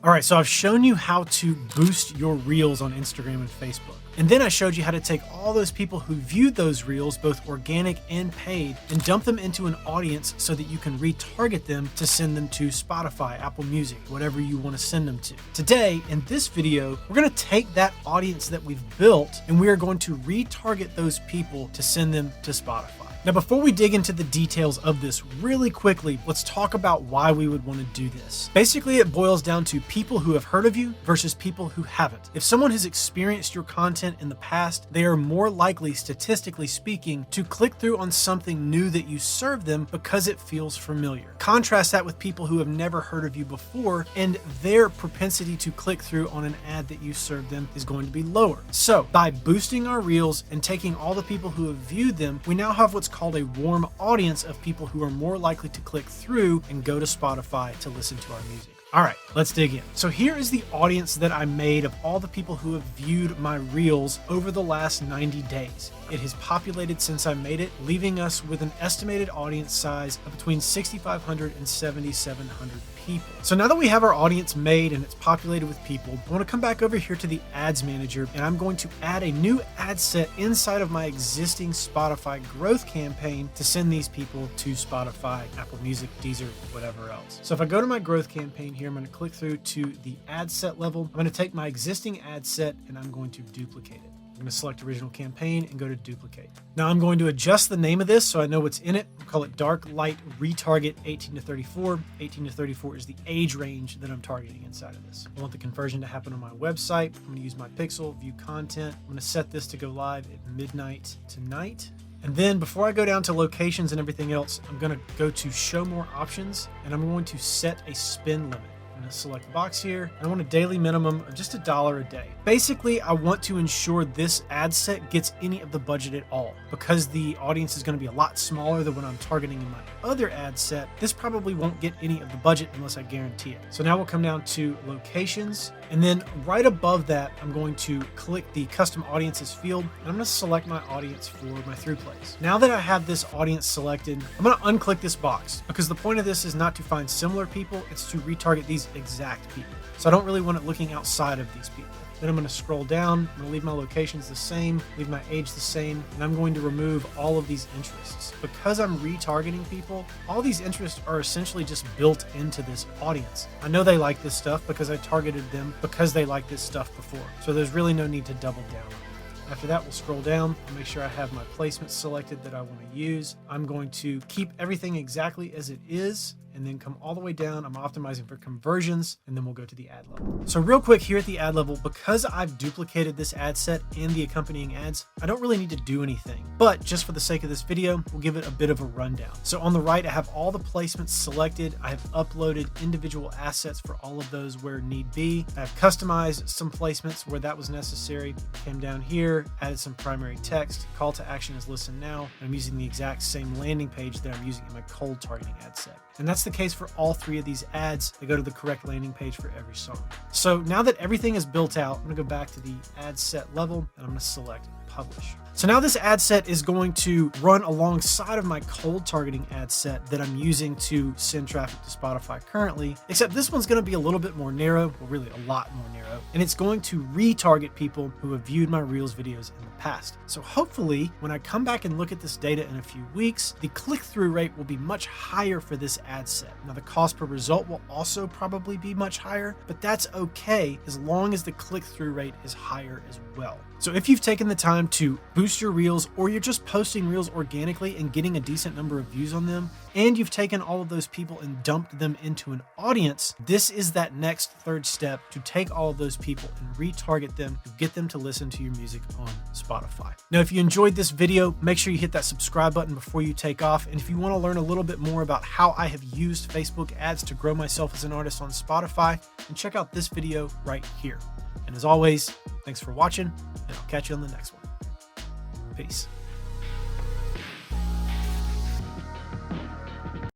All right, so I've shown you how to boost your reels on Instagram and Facebook. And then I showed you how to take all those people who viewed those reels, both organic and paid, and dump them into an audience so that you can retarget them to send them to Spotify, Apple Music, whatever you want to send them to. Today, in this video, we're going to take that audience that we've built and we are going to retarget those people to send them to Spotify. Now, before we dig into the details of this really quickly, let's talk about why we would want to do this. Basically, it boils down to people who have heard of you versus people who haven't. If someone has experienced your content in the past, they are more likely, statistically speaking, to click through on something new that you serve them because it feels familiar. Contrast that with people who have never heard of you before, and their propensity to click through on an ad that you serve them is going to be lower. So, by boosting our reels and taking all the people who have viewed them, we now have what's called a warm audience of people who are more likely to click through and go to Spotify to listen to our music. All right, let's dig in. So here is the audience that I made of all the people who have viewed my reels over the last 90 days. It has populated since I made it, leaving us with an estimated audience size of between 6,500 and 7,700 people. So now that we have our audience made and it's populated with people, I want to come back over here to the ads manager and I'm going to add a new ad set inside of my existing Spotify growth campaign to send these people to Spotify, Apple Music, Deezer, whatever else. So if I go to my growth campaign here, I'm going to click through to the ad set level. I'm going to take my existing ad set and I'm going to duplicate it. I'm going to select original campaign and go to duplicate. Now I'm going to adjust the name of this so I know what's in it. I'll call it Dark Light Retarget 18 to 34. 18 to 34 is the age range that I'm targeting inside of this. I want the conversion to happen on my website. I'm going to use my pixel, view content. I'm going to set this to go live at midnight tonight. And then before I go down to locations and everything else, I'm going to go to show more options and I'm going to set a spend limit. I'm going to select the box here. I want a daily minimum of just $1 a day. Basically, I want to ensure this ad set gets any of the budget at all. Because the audience is going to be a lot smaller than what I'm targeting in my other ad set, this probably won't get any of the budget unless I guarantee it. So now we'll come down to locations. And then right above that, I'm going to click the custom audiences field. And I'm going to select my audience for my through plays. Now that I have this audience selected, I'm going to unclick this box because the point of this is not to find similar people. It's to retarget these exact people. So I don't really want it looking outside of these people. Then I'm going to scroll down. I'm going to leave my locations the same, leave my age the same, and I'm going to remove all of these interests. Because I'm retargeting people, all these interests are essentially just built into this audience. I know they like this stuff because I targeted them because they like this stuff before. So there's really no need to double down on it. After that, we'll scroll down and make sure I have my placements selected that I want to use. I'm going to keep everything exactly as it is and then come all the way down. I'm optimizing for conversions, and then we'll go to the ad level. So real quick here at the ad level, because I've duplicated this ad set and the accompanying ads, I don't really need to do anything, but just for the sake of this video, we'll give it a bit of a rundown. So on the right, I have all the placements selected. I have uploaded individual assets for all of those where need be. I've customized some placements where that was necessary. Came down here, added some primary text. Call to action is listen now. I'm using the exact same landing page that I'm using in my cold targeting ad set. And that's the case for all three of these ads. They go to the correct landing page for every song. So now that everything is built out, I'm going to go back to the ad set level and I'm going to select publish. So now this ad set is going to run alongside of my cold targeting ad set that I'm using to send traffic to Spotify currently, except this one's going to be a little bit more narrow, well, really a lot more narrow, and it's going to retarget people who have viewed my Reels videos in the past. So hopefully when I come back and look at this data in a few weeks, the click-through rate will be much higher for this ad set. Now the cost per result will also probably be much higher, but that's okay as long as the click-through rate is higher as well. So if you've taken the time to boost your Reels, or you're just posting Reels organically and getting a decent number of views on them, and you've taken all of those people and dumped them into an audience, this is that next third step to take all of those people and retarget them to get them to listen to your music on Spotify. Now, if you enjoyed this video, make sure you hit that subscribe button before you take off. And if you want to learn a little bit more about how I have used Facebook ads to grow myself as an artist on Spotify, then check out this video right here. And as always, thanks for watching, and I'll catch you on the next one. Peace.